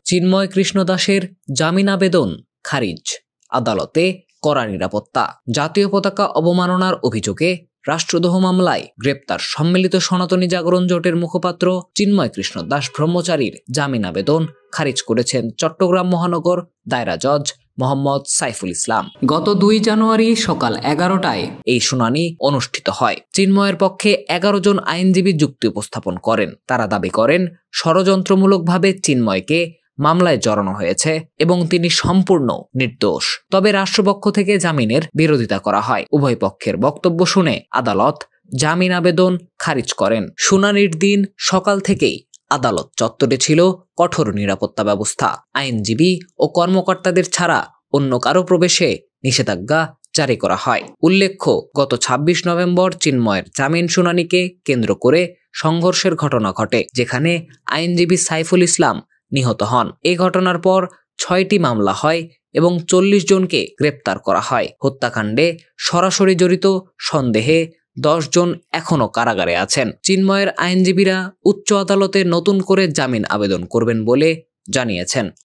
চিন্ময় কৃষ্ণ দাসের জামিন আবেদন খারিজ, আদালতে কড়া নিরাপত্তা। জাতীয় পতাকা অবমাননার অভিযোগে রাষ্ট্রদ্রোহ মামলায় গ্রেপ্তার সম্মিলিত সনাতনী জাগরণ জোটের মুখপাত্র চিন্ময় কৃষ্ণ দাস ব্রহ্মচারীর জামিন আবেদন খারিজ করেছেন চট্টগ্রাম মহানগর দায়রা জজ মোহাম্মদ সাইফুল ইসলাম। গত 2 জানুয়ারি সকাল 11টায় এই শুনানি অনুষ্ঠিত হয়। চিন্ময়ের পক্ষে 11 জন আইনজীবী যুক্তি উপস্থাপন করেন। তারা দাবি করেন, ষড়যন্ত্রমূলকভাবে চিন্ময়কে মামলায় জড়ানো হয়েছে এবং তিনি সম্পূর্ণ নির্দোষ। তবে রাষ্ট্রপক্ষ থেকে জামিনের বিরোধিতা করা হয়। উভয় পক্ষের বক্তব্য শুনে আদালত জামিন আবেদন খারিজ করেন। শুনানির দিন সকাল থেকেই আদালত চত্বরে ছিল কঠোর নিরাপত্তা ব্যবস্থা। আইনজীবী ও কর্মকর্তাদের ছাড়া অন্য কারো প্রবেশে নিষেধাজ্ঞা জারি করা হয়। উল্লেখ্য, গত 26 নভেম্বর চিন্ময়ের জামিন শুনানিকে কেন্দ্র করে সংঘর্ষের ঘটনা ঘটে, যেখানে আইনজীবী সাইফুল ইসলাম নিহত হন। এই ঘটনার পর 6টি মামলা হয় এবং 40 জনকে গ্রেপ্তার করা হয়। হত্যাকাণ্ডে সরাসরি জড়িত সন্দেহে 10 জন এখনও কারাগারে আছেন। চিন্ময়ের আইনজীবীরা উচ্চ আদালতে নতুন করে জামিন আবেদন করবেন বলে জানিয়েছেন।